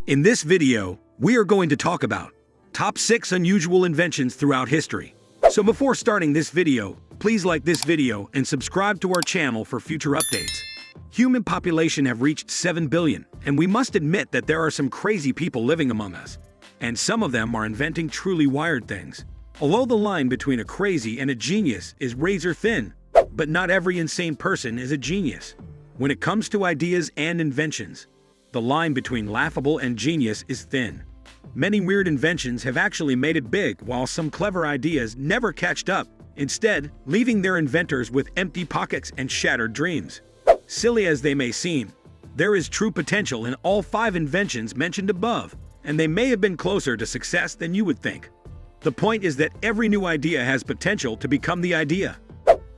In this video, we are going to talk about top 6 unusual inventions throughout history. So before starting this video, please like this video and subscribe to our channel for future updates. Human population have reached 7 billion, and we must admit that there are some crazy people living among us. And some of them are inventing truly wired things. Although the line between a crazy and a genius is razor thin, but not every insane person is a genius. When it comes to ideas and inventions, the line between laughable and genius is thin. Many weird inventions have actually made it big, while some clever ideas never catched up, instead leaving their inventors with empty pockets and shattered dreams. Silly as they may seem, there is true potential in all 5 inventions mentioned above, and they may have been closer to success than you would think. The point is that every new idea has potential to become the idea.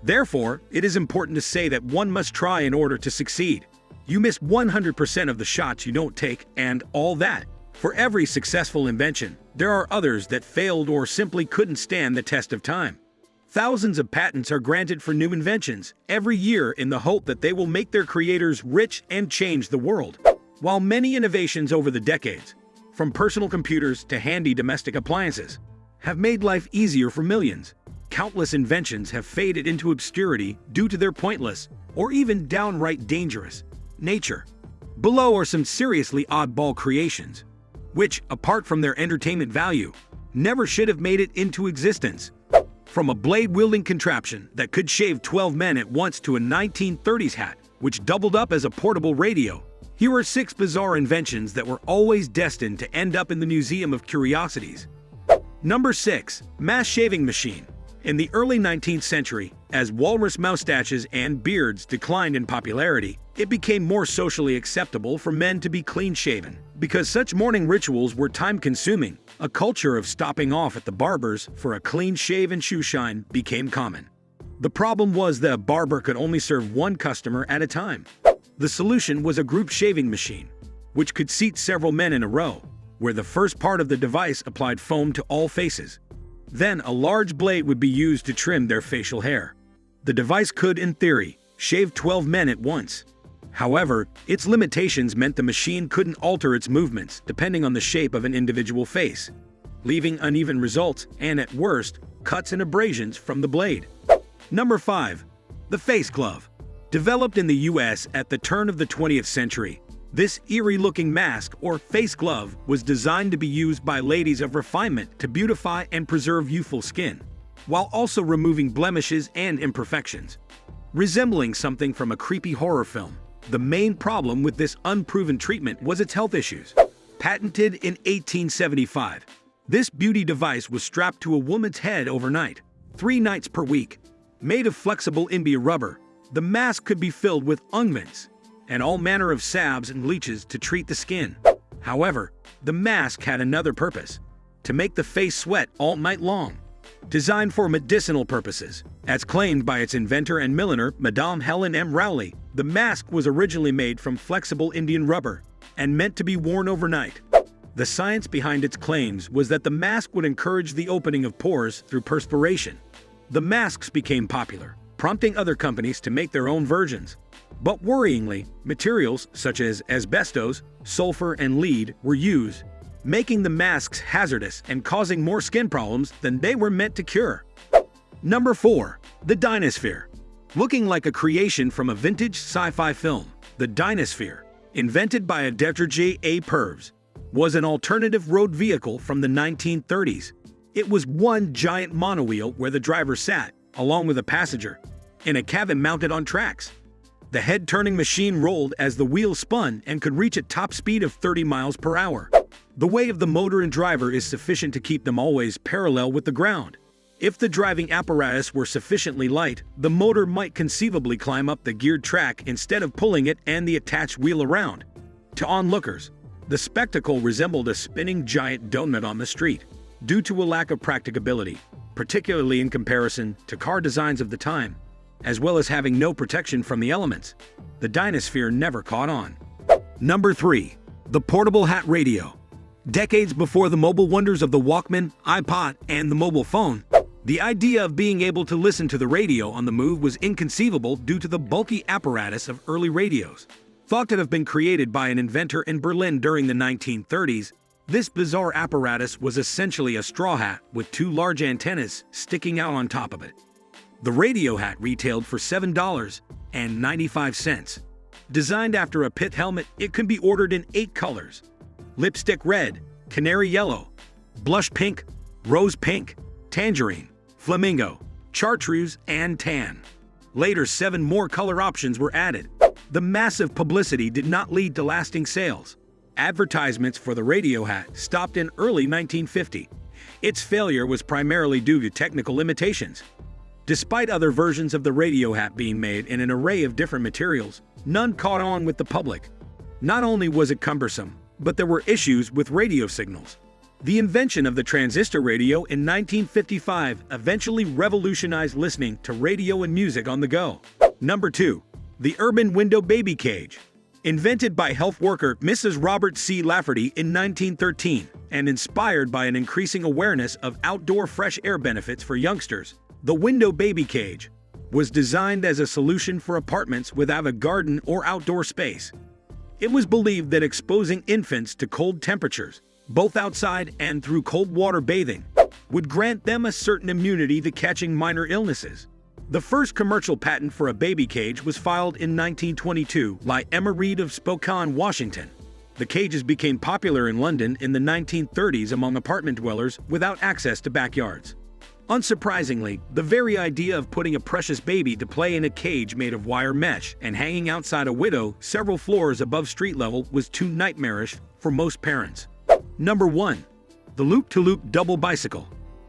Therefore, it is important to say that one must try in order to succeed. You miss 100% of the shots you don't take, and all that. For every successful invention, there are others that failed or simply couldn't stand the test of time. Thousands of patents are granted for new inventions every year in the hope that they will make their creators rich and change the world. While many innovations over the decades, from personal computers to handy domestic appliances, have made life easier for millions, countless inventions have faded into obscurity due to their pointless, or even downright dangerous, nature. Below are some seriously oddball creations, which, apart from their entertainment value, never should have made it into existence. From a blade-wielding contraption that could shave 12 men at once to a 1930s hat, which doubled up as a portable radio, here are 6 bizarre inventions that were always destined to end up in the Museum of Curiosities. Number 6. Mass shaving machine. In the early 19th century, as walrus mustaches and beards declined in popularity, it became more socially acceptable for men to be clean-shaven. Because such morning rituals were time-consuming, a culture of stopping off at the barber's for a clean shave and shoe shine became common. The problem was that a barber could only serve one customer at a time. The solution was a group shaving machine, which could seat several men in a row, where the first part of the device applied foam to all faces. Then a large blade would be used to trim their facial hair. The device could, in theory, shave 12 men at once. However, its limitations meant the machine couldn't alter its movements depending on the shape of an individual face, leaving uneven results and, at worst, cuts and abrasions from the blade. Number 5. The face glove. Developed in the US at the turn of the 20th century, this eerie-looking mask or face glove was designed to be used by ladies of refinement to beautify and preserve youthful skin, while also removing blemishes and imperfections. Resembling something from a creepy horror film, the main problem with this unproven treatment was its health issues. Patented in 1875, this beauty device was strapped to a woman's head overnight, 3 nights per week. Made of flexible India rubber, the mask could be filled with unguents and all manner of salves and leeches to treat the skin. However, the mask had another purpose: to make the face sweat all night long. Designed for medicinal purposes, as claimed by its inventor and milliner, Madame Helen M. Rowley, the mask was originally made from flexible Indian rubber and meant to be worn overnight. The science behind its claims was that the mask would encourage the opening of pores through perspiration. The masks became popular, prompting other companies to make their own versions. But worryingly, materials such as asbestos, sulfur, and lead were used, making the masks hazardous and causing more skin problems than they were meant to cure. Number 4. The Dynasphere. Looking like a creation from a vintage sci-fi film, the Dynasphere, invented by Adeptor J.A. Purves, was an alternative road vehicle from the 1930s. It was one giant monowheel where the driver sat, along with a passenger, in a cabin mounted on tracks. The head-turning machine rolled as the wheel spun and could reach a top speed of 30 miles per hour. The weight of the motor and driver is sufficient to keep them always parallel with the ground. If the driving apparatus were sufficiently light, the motor might conceivably climb up the geared track instead of pulling it and the attached wheel around. To onlookers, the spectacle resembled a spinning giant donut on the street. Due to a lack of practicability, particularly in comparison to car designs of the time, as well as having no protection from the elements, the Dynasphere never caught on. Number 3. The portable hat radio. Decades before the mobile wonders of the Walkman, iPod, and the mobile phone, the idea of being able to listen to the radio on the move was inconceivable due to the bulky apparatus of early radios. Thought to have been created by an inventor in Berlin during the 1930s, this bizarre apparatus was essentially a straw hat with two large antennas sticking out on top of it. The radio hat retailed for $7.95. Designed after a pit helmet, it can be ordered in 8 colors: lipstick red, canary yellow, blush pink, rose pink, tangerine, flamingo, chartreuse, and tan. Later, 7 more color options were added. The massive publicity did not lead to lasting sales. Advertisements for the radio hat stopped in early 1950. Its failure was primarily due to technical limitations. Despite other versions of the radio hat being made in an array of different materials, none caught on with the public. Not only was it cumbersome, but there were issues with radio signals. The invention of the transistor radio in 1955 eventually revolutionized listening to radio and music on the go. Number 2. The Urban Window Baby Cage. Invented by health worker Mrs. Robert C. Lafferty in 1913 and inspired by an increasing awareness of outdoor fresh air benefits for youngsters, the window baby cage was designed as a solution for apartments without a garden or outdoor space. It was believed that exposing infants to cold temperatures, both outside and through cold water bathing, would grant them a certain immunity to catching minor illnesses. The first commercial patent for a baby cage was filed in 1922 by Emma Reed of Spokane, Washington. The cages became popular in London in the 1930s among apartment dwellers without access to backyards. Unsurprisingly, the very idea of putting a precious baby to play in a cage made of wire mesh and hanging outside a window several floors above street level was too nightmarish for most parents. Number 1. The Loop-to-Loop Double Bicycle.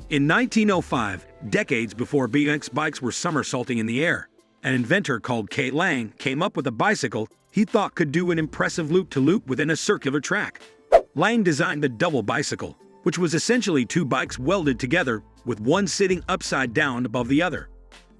In 1905, decades before BMX bikes were somersaulting in the air, an inventor called Kate Lang came up with a bicycle he thought could do an impressive loop-to-loop within a circular track. Lang designed the double bicycle, which was essentially 2 bikes welded together with one sitting upside down above the other.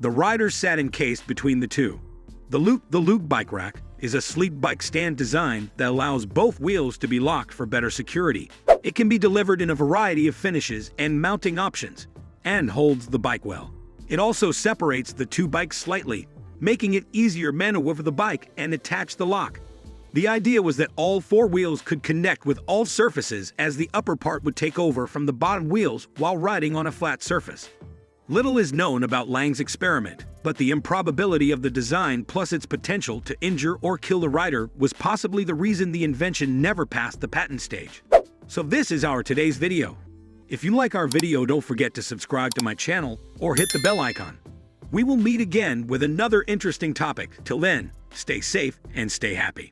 The rider sat encased between the two. The Loop-the-Loop bike rack is a sleek bike stand design that allows both wheels to be locked for better security. It can be delivered in a variety of finishes and mounting options, and holds the bike well. It also separates the 2 bikes slightly, making it easier to maneuver the bike and attach the lock. The idea was that all 4 wheels could connect with all surfaces, as the upper part would take over from the bottom wheels while riding on a flat surface. Little is known about Lang's experiment, but the improbability of the design plus its potential to injure or kill the rider was possibly the reason the invention never passed the patent stage. So this is our today's video. If you like our video, don't forget to subscribe to my channel or hit the bell icon. We will meet again with another interesting topic. Till then, stay safe and stay happy.